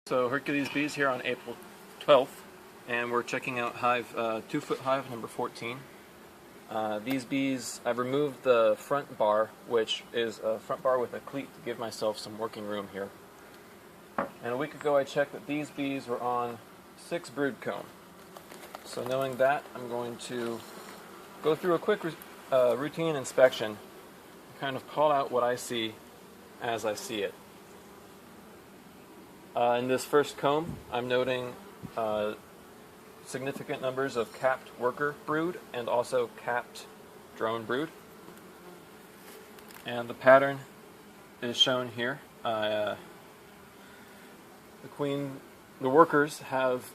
So Hercules Bees here on April 12th, and we're checking out Hive, 2-foot Hive number 14. These bees, I've removed the front bar, which is a front bar with a cleat to give myself some working room here. And a week ago I checked that these bees were on 6 brood comb. So knowing that, I'm going to go through a quick routine inspection and kind of call out what I see as I see it. In this first comb, I'm noting significant numbers of capped worker brood and also capped drone brood. And the pattern is shown here. The workers have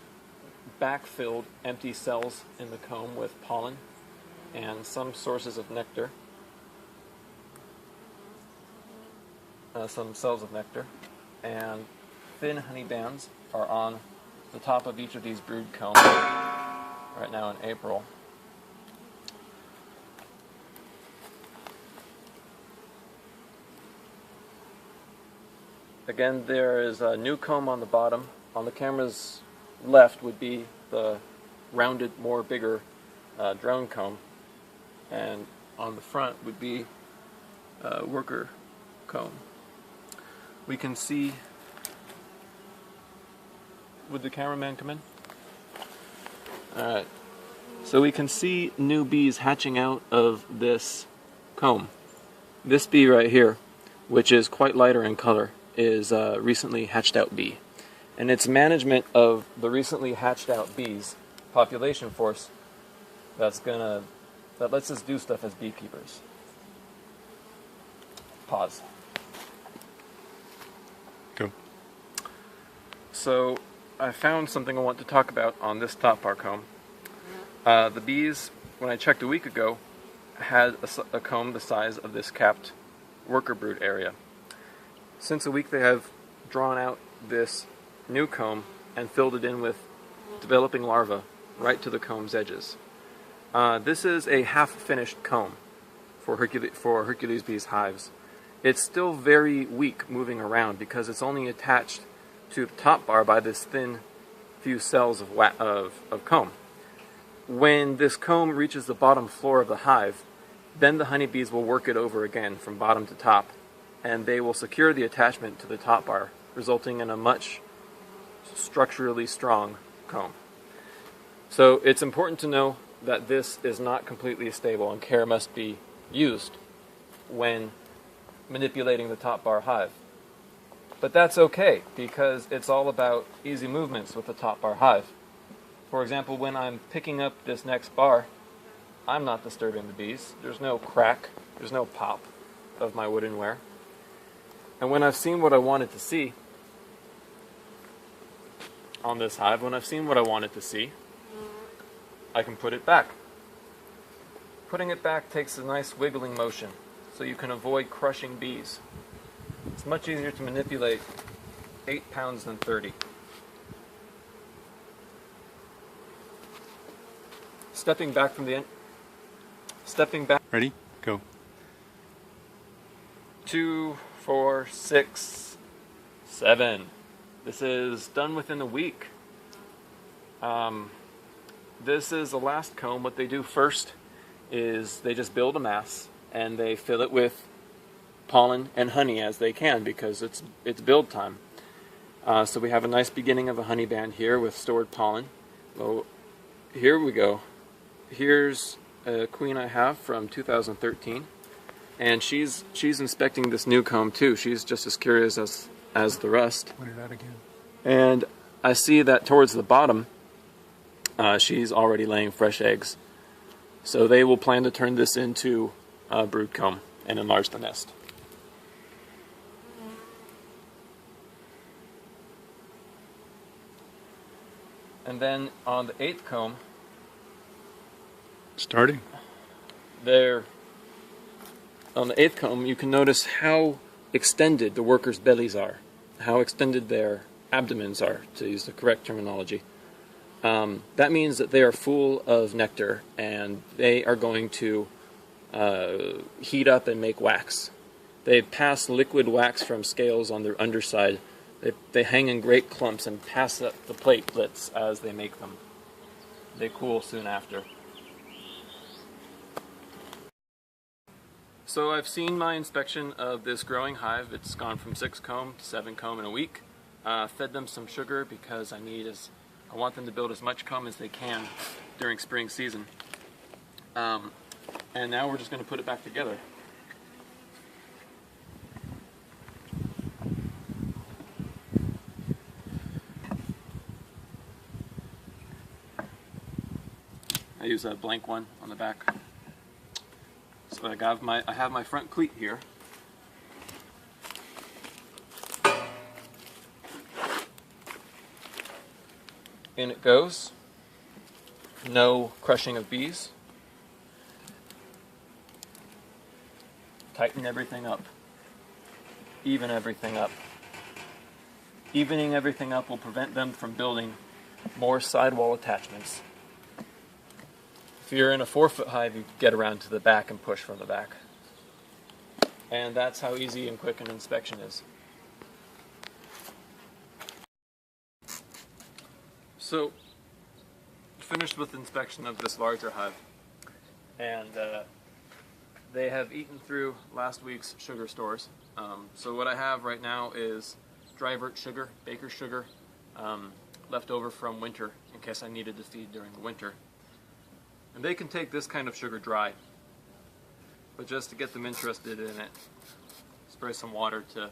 backfilled empty cells in the comb with pollen and some sources of nectar. Some cells of nectar. And thin honey bands are on the top of each of these brood combs right now in April. Again, there is a new comb on the bottom. On the camera's left would be the rounded, more bigger drone comb, and on the front would be worker comb. We can see. Would the cameraman come in? Alright, so we can see new bees hatching out of this comb. This bee right here, which is quite lighter in color, is a recently hatched out bee. And it's management of the recently hatched out bees, population force, that lets us do stuff as beekeepers. Pause. Go. So, I found something I want to talk about on this top bar comb. The bees, when I checked a week ago, had a comb the size of this capped worker brood area. Since a week they have drawn out this new comb and filled it in with developing larvae right to the comb's edges. This is a half-finished comb for Hercules Bees hives. It's still very weak moving around because it's only attached to the top bar by this thin few cells of comb. When this comb reaches the bottom floor of the hive, then the honeybees will work it over again from bottom to top, and they will secure the attachment to the top bar, resulting in a much structurally strong comb. So it's important to know that this is not completely stable, and care must be used when manipulating the top bar hive. But that's okay, because it's all about easy movements with the top bar hive. For example, when I'm picking up this next bar, I'm not disturbing the bees. There's no crack, there's no pop of my woodenware. And when I've seen what I wanted to see on this hive, when I've seen what I wanted to see, I can put it back. Putting it back takes a nice wiggling motion, so you can avoid crushing bees. It's much easier to manipulate 8 pounds than 30. Stepping back from the end. Stepping back. Ready? Go. 2, 4, 6, 7. This is done within a week. This is the last comb. What they do first is they just build a mass and they fill it with pollen and honey as they can, because it's build time. So we have a nice beginning of a honey band here with stored pollen. Well, here we go. Here's a queen I have from 2013, and she's inspecting this new comb too. She's just as curious as the rest. What is that again? And I see that towards the bottom, she's already laying fresh eggs. So they will plan to turn this into a brood comb and enlarge the nest. And then on the 8th comb, starting there, on the 8th comb, you can notice how extended the workers' bellies are, how extended their abdomens are, to use the correct terminology. That means that they are full of nectar, and they are going to heat up and make wax. They pass liquid wax from scales on their underside They hang in great clumps and pass up the platelets as they make them. They cool soon after. So I've seen my inspection of this growing hive. It's gone from 6 comb to 7 comb in a week. Fed them some sugar because I want them to build as much comb as they can during spring season. And now we're just going to put it back together. I use a blank one on the back. So I have my front cleat here. In it goes. No crushing of bees. Tighten everything up. Even everything up. Evening everything up will prevent them from building more sidewall attachments. If you're in a 4-foot hive, you get around to the back and push from the back. And that's how easy and quick an inspection is. So, finished with inspection of this larger hive. And they have eaten through last week's sugar stores. So what I have right now is dry vert sugar, baker's sugar, left over from winter in case I needed to feed during the winter. And they can take this kind of sugar dry, but just to get them interested in it, spray some water to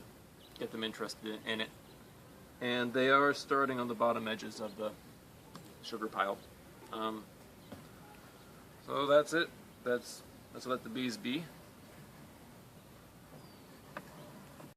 get them interested in it. And they are starting on the bottom edges of the sugar pile. So that's it. Let's let the bees be.